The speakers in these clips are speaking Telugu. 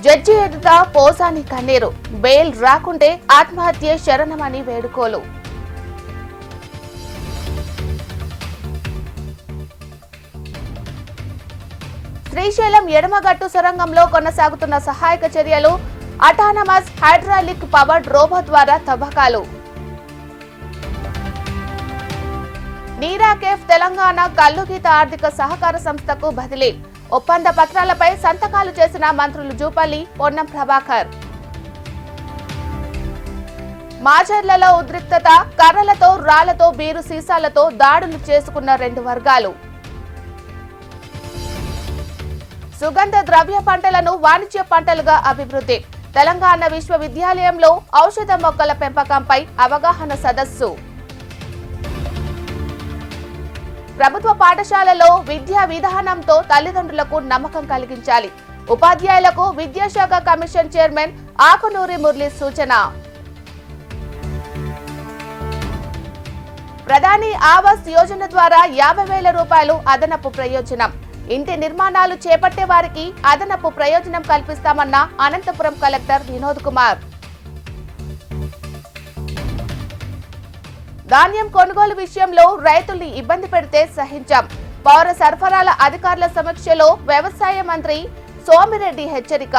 జడ్జి ఎదుట పోసాని కన్నీరు, బెయిల్ రాకుంటే ఆత్మహత్యే శరణమని వేడుకోలు. శ్రీశైలం ఎడమగట్టు సొరంగంలో కొనసాగుతున్న సహాయక చర్యలు, అటానమస్ హైడ్రాలిక్ పవర్డ్ రోబో ద్వారా తవ్వకాలు. నీరాకేఫ్ తెలంగాణ కల్లుగీత ఆర్థిక సహకార సంస్థకు బదిలీ, ఒప్పంద పత్రాలపై సంతకాలు చేసిన మంత్రులు జూపల్లి, పొన్నం ప్రభాకర్. మాచర్లలో ఉద్రిక్తత, కర్రలతో రాళ్లతో బీరు సీసాలతో దాడులు చేసుకున్న 2 వర్గాలు. సుగంధ ద్రవ్య పంటలను వాణిజ్య పంటలుగా అభివృద్ధి, తెలంగాణ విశ్వవిద్యాలయంలో ఔషధ మొక్కల పెంపకంపై అవగాహన సదస్సు. ప్రభుత్వ పాఠశాలలో విద్యా విధానంతో తల్లిదండ్రులకు నమ్మకం కలిగించాలి, ఉపాధ్యాయులకు విద్యాశాఖ కమిషన్ చైర్మన్ ఆకునూరి మురళి సూచన. ప్రధాని ఆవాస్ యోజన ద్వారా 50,000 రూపాయలు అదనపు ప్రయోజనం, ఇంటి నిర్మాణాలు చేపట్టే వారికి అదనపు ప్రయోజనం కల్పిస్తామన్న అనంతపురం కలెక్టర్ వినోద్ కుమార్. ధాన్యం కొనుగోలు విషయంలో రైతుల్ని ఇబ్బంది పెడితే సహించాం, పౌర సరఫరాల అధికారుల సమీక్షలో వ్యవసాయ మంత్రి సోమిరెడ్డి హెచ్చరిక.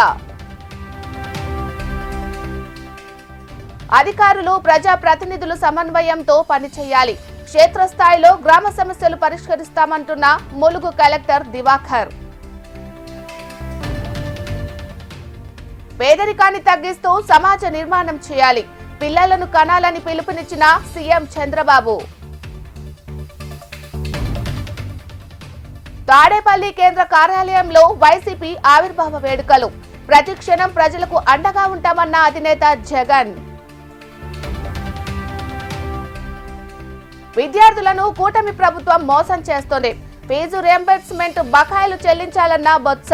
అధికారులు ప్రజా ప్రతినిధులు సమన్వయంతో పనిచేయాలి, క్షేత్రస్థాయిలో గ్రామ సమస్యలు పరిష్కరిస్తామంటున్న ములుగు కలెక్టర్ దివాకర్. పేదరికాన్ని తగ్గిస్తూ సమాజ నిర్మాణం చేయాలి, పిల్లలను కనాలని పిలుపునిచ్చిన సీఎం చంద్రబాబు. తాడేపల్లి కేంద్ర కార్యాలయంలో వైసీపీ ఆవిర్భావ వేడుకలు, ప్రతి క్షణం ప్రజలకు అండగా ఉంటామన్న అధినేత జగన్. విద్యార్థులను కూటమి ప్రభుత్వం మోసం చేస్తోంది, ఫీజు రియంబర్స్మెంట్ బకాయిలు చెల్లించాలన్న బొత్స.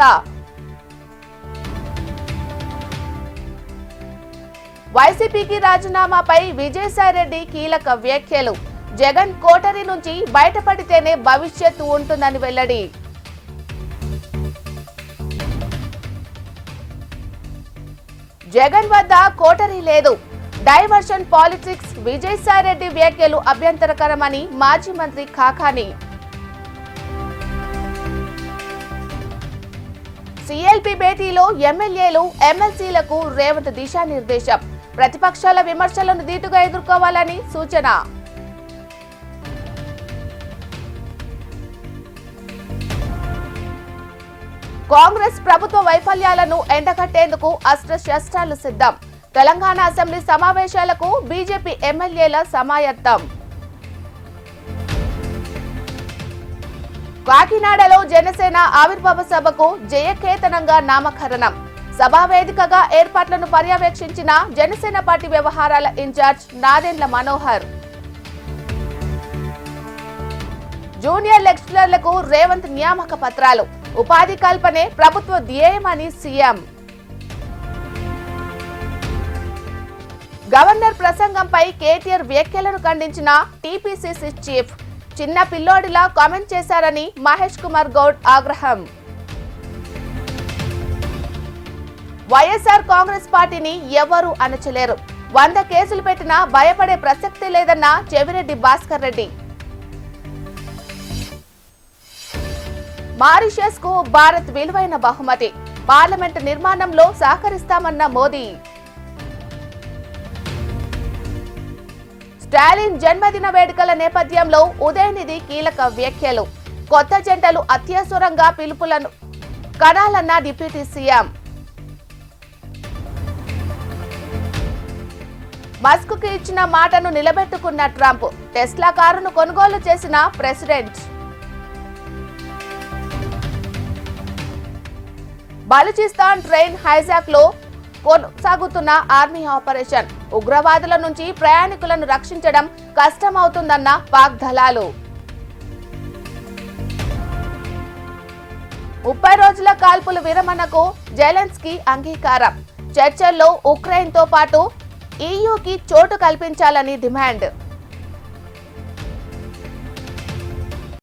వైసీపీకి రాజీనామాపై విజయసాయిరెడ్డి కీలక వ్యాఖ్యలు, జగన్ కోటరీ నుంచి బయటపడితేనే భవిష్యత్తు ఉంటుందని వెల్లడి. జగన్ వద్ద కోటరీ లేదు, డైవర్షన్ పాలిటిక్స్, విజయసాయిరెడ్డి వ్యాఖ్యలు అభ్యంతరకరమని మాజీ మంత్రి కాకాని. సిఎల్పి భేటీలో ఎమ్మెల్యేలు ఎమ్మెల్సీలకు రేవంత్ దిశానిర్దేశం, ప్రతిపక్షాల విమర్శలను ధీటుగా ఎదుర్కోవాలని సూచన. కాంగ్రెస్ ప్రభుత్వ వైఫల్యాలను ఎండగట్టేందుకు అస్త్రశస్త్రాలు సిద్ధం, తెలంగాణ అసెంబ్లీ సమావేశాలకు బీజేపీ ఎమ్మెల్యేల సమాయత్తం. కాకినాడలో జనసేన ఆవిర్భావ సభకు జయకేతనంగా నామకరణం, సభావేదికగా ఏర్పాట్లను పర్యవేక్షించిన జనసేన పార్టీ వ్యవహారాల ఇన్ఛార్జ్ నాదెండ్ల మనోహర్. జూనియర్ లెక్చరర్లకు రేవంత్ నియామక పత్రాలు, ఉపాధి కల్పనే ప్రభుత్వ ధ్యేయమని సీఎం. గవర్నర్ ప్రసంగంపై కేటీఆర్ వ్యాఖ్యలను ఖండించిన టీపీసీసీ చీఫ్, చిన్న పిల్లోడిలా కామెంట్ చేశారని మహేష్ కుమార్ గౌడ్ ఆగ్రహం. వైఎస్ఆర్ కాంగ్రెస్ పార్టీని ఎవరూ అణచలేరు, 100 కేసులు పెట్టినా భయపడే ప్రసక్తే లేదన్న చెవిరెడ్డి భాస్కర్ రెడ్డి. మారిషస్ కు భారత్ విలువైన బహుమతి, పార్లమెంటు నిర్మాణంలో సహకరిస్తామన్న మోదీ. స్టాలిన్ జన్మదిన వేడుకల నేపథ్యంలో ఉదయనిధి కీలక వ్యాఖ్యలు, కొత్త జంటలు అత్యవసరంగా పిలుపులను కనాలన్న డిప్యూటీ సీఎం. మస్క్ కు ఇచ్చిన మాటను నిలబెట్టుకున్న ట్రంప్, టెస్లా కారును కొనుగోలు చేసిన ప్రెసిడెంట్. బలూచిస్తాన్ ట్రైన్ హైజాక్ లో కొనసాగుతున్న ఆర్మీ ఆపరేషన్, ఉగ్రవాదుల నుంచి ప్రయాణికులను రక్షించడం కష్టమవుతుందన్న పాక్ దళాలు. 30 రోజుల కాల్పుల విరమణకు జెలెన్స్కీ అంగీకారం, చర్చల్లో ఉక్రెయిన్ తో పాటు ఈయూకి చోటు కల్పించాలని డిమాండ్.